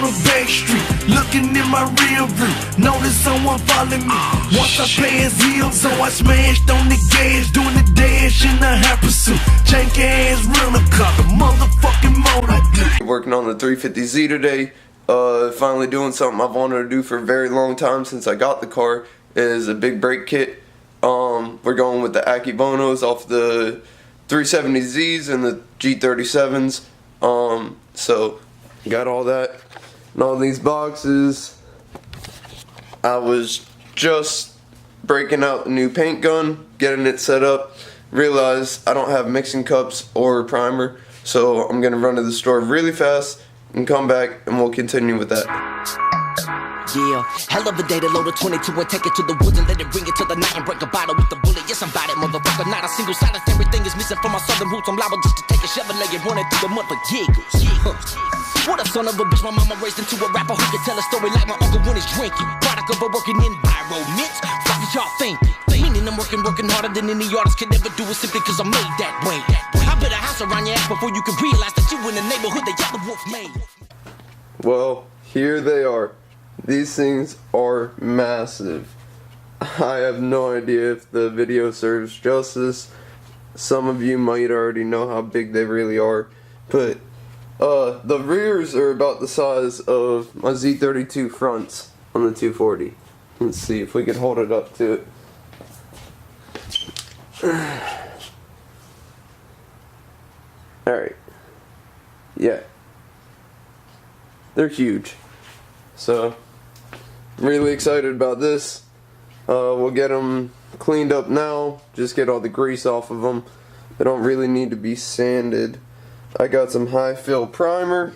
a back street, looking in my rear view. Notice someone following me. Once I passed him, so I smashed on the gas, doing the dash in a high pursuit. Jank ass rental car, the motherfucking motor. Working on the 350Z today. Finally doing something I've wanted to do for a very long time since I got the car. Is a big brake kit. We're going with the Akibonos off the 370Zs and the G37s. So got all that and all these boxes. I was just breaking out the new paint gun, getting it set up. Realized I don't have mixing cups or primer, so I'm gonna run to the store really fast and come back and we'll continue with that. Yeah, hell of a day to load a 22 and take it to the woods and let it bring it to the night and break a bottle with the bullet. Yes, I'm about it, motherfucker. Not a single silence, everything is missing from my southern roots. I'm liable just to take a shovel, lay it running through the mud for giggles. What a son of a bitch, my mama raised into a rapper who can tell a story like my uncle when he's drinking. Product of a working environment. Fuck what y'all thinking. Meaning I'm working harder than any artist could ever do it simply cause I'm made that way. I built a house around your ass before you could realize that you in the neighborhood that Yellow Wolf made. Well, here they are. These things are massive. I have no idea if the video serves justice. Some of you might already know how big they really are, but the rears are about the size of my Z32 fronts on the 240. Let's see if we can hold it up to it. Alright. Yeah. They're huge. So, I'm really excited about this. We'll get them cleaned up now. Just get all the grease off of them. They don't really need to be sanded. I got some high fill primer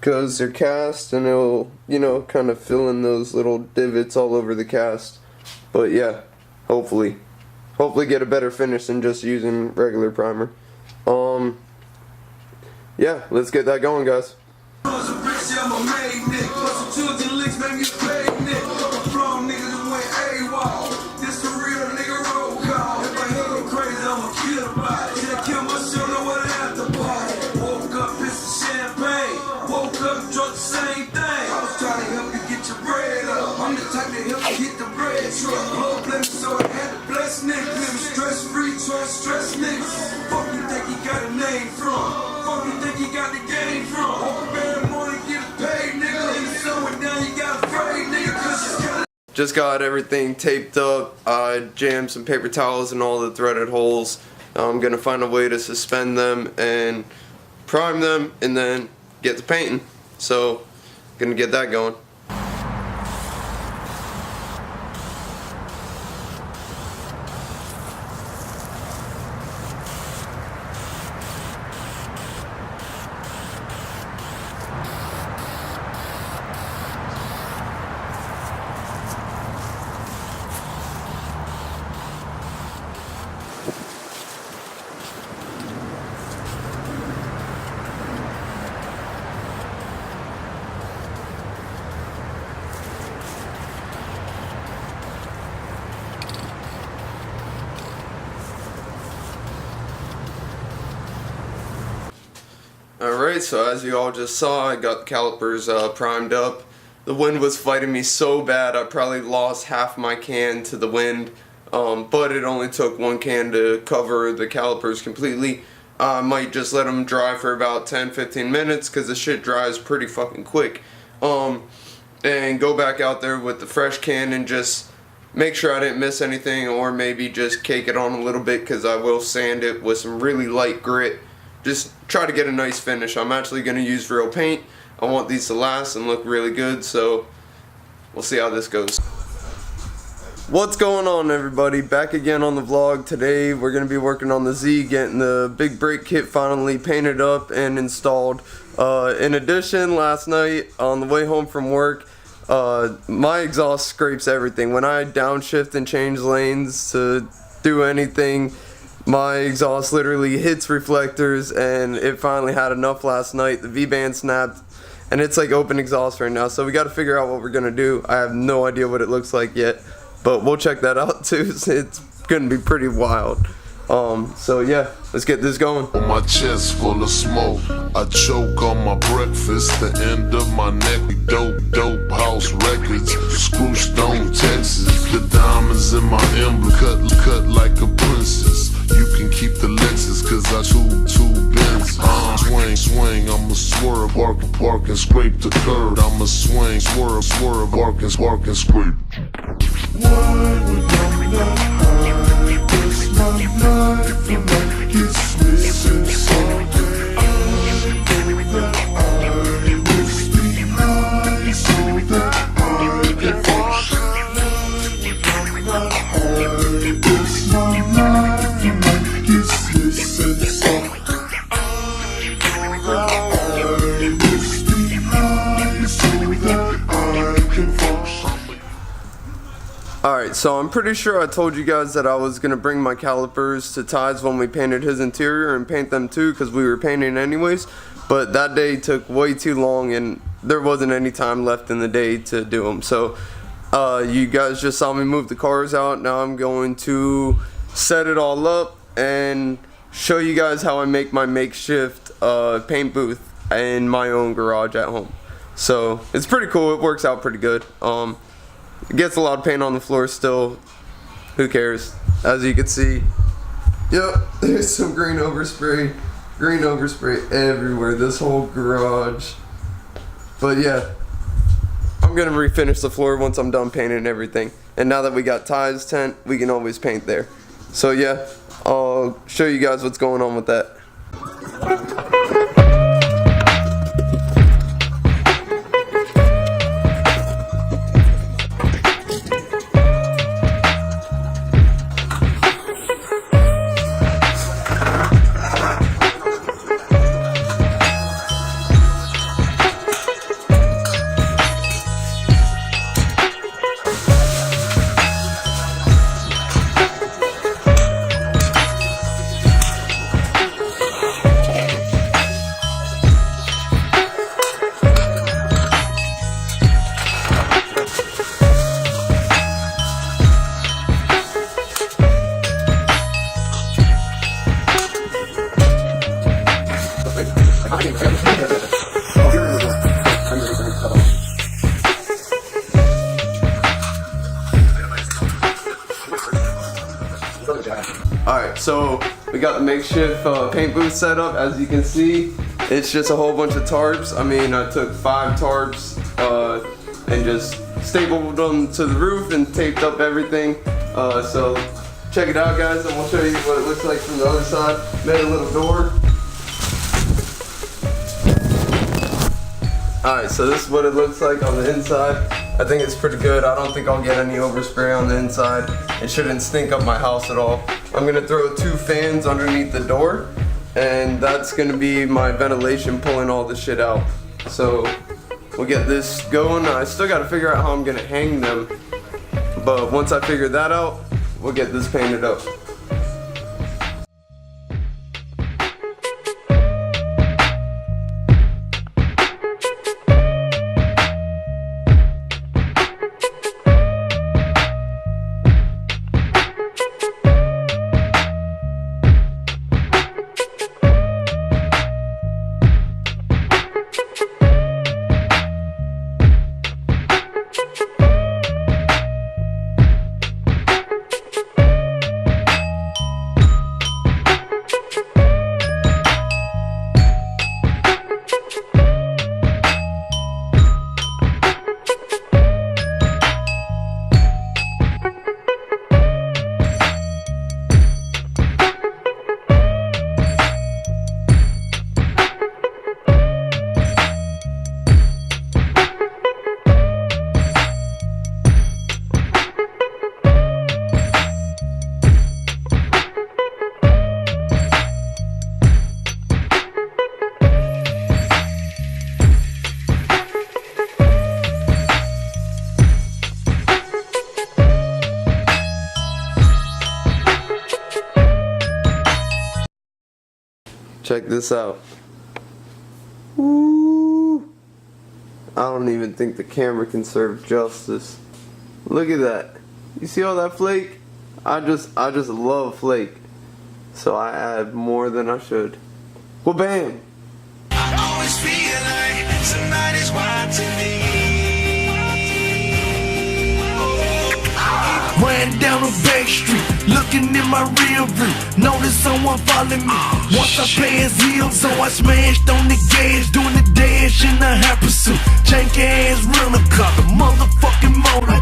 because they're cast and it'll, you know, kind of fill in those little divots all over the cast. But yeah, hopefully get a better finish than just using regular primer. Yeah, let's get that going, guys. Stress niggas. Fuck you think he got a name from? Fuck you think he got the game from? Open every morning, get paid, nigga. And so down, you got afraid, nigga. Just got everything taped up. I jammed some paper towels in all the threaded holes. I'm gonna find a way to suspend them and prime them and then get to painting. So, gonna get that going. Alright, so as you all just saw, I got the calipers primed up. The wind was fighting me so bad I probably lost half my can to the wind, but it only took one can to cover the calipers completely. I might just let them dry for about 10-15 minutes because the shit dries pretty fucking quick. And go back out there with the fresh can and just make sure I didn't miss anything, or maybe just cake it on a little bit because I will sand it with some really light grit. Just try to get a nice finish. I'm actually going to use real paint. I want these to last and look really good, so we'll see how this goes. What's going on, everybody? Back again on the vlog. Today we're going to be working on the Z, getting the big brake kit finally painted up and installed. In addition, last night on the way home from work, my exhaust scrapes everything. When I downshift and change lanes to do anything, my exhaust literally hits reflectors, and it finally had enough last night. The V-band snapped, and it's like open exhaust right now, so we got to figure out what we're going to do. I have no idea what it looks like yet, but we'll check that out too. It's going to be pretty wild. So yeah, let's get this going. My chest full of smoke, I choke on my breakfast, the end of my neck. Dope house records, Screw Stone, Texas. The diamonds in my emblem, cut like a princess. You can keep the Lexus, cause I two bins. Swing, I'ma swerve, bark and scrape the curb. I'ma swing, swerve, bark and scrape. Why would I not hide? It's my life and I get missing someday. I know that I must be high so that I can function. Why would I not hide? It's my life and I get missing someday. I know that I must be high so that I can function. Alright, so I'm pretty sure I told you guys that I was going to bring my calipers to Ty's when we painted his interior and paint them too, because we were painting anyways, but that day took way too long and there wasn't any time left in the day to do them. So you guys just saw me move the cars out. Now I'm going to set it all up and show you guys how I make my makeshift paint booth in my own garage at home. So it's pretty cool. It works out pretty good. It gets a lot of paint on the floor still. Who cares? As you can see, yep, there's some green overspray everywhere, this whole garage. But yeah, I'm gonna refinish the floor once I'm done painting and everything. And now that we got Ty's tent, we can always paint there. So yeah, I'll show you guys what's going on with that. Alright, so we got the makeshift paint booth set up. As you can see, it's just a whole bunch of tarps. I mean, I took 5 tarps and just stapled them to the roof and taped up everything. So check it out, guys, and we'll show you what it looks like from the other side. Made a little door. Alright, so this is what it looks like on the inside. I think it's pretty good. I don't think I'll get any overspray on the inside. It shouldn't stink up my house at all. I'm gonna throw 2 fans underneath the door, and that's gonna be my ventilation pulling all the shit out. So we'll get this going. I still gotta figure out how I'm gonna hang them, but once I figure that out, we'll get this painted up. Check this out. Woo! I don't even think the camera can serve justice. Look at that. You see all that flake? I just love flake. so I add more than I should. Well, bam! I always feel like somebody's watching me. Ran down a back street, looking in my rear view. Noticed someone following me. Once I passed him, so I smashed on the gas, doing the dash in a high pursuit. Jank ass rental car, the motherfucking motor.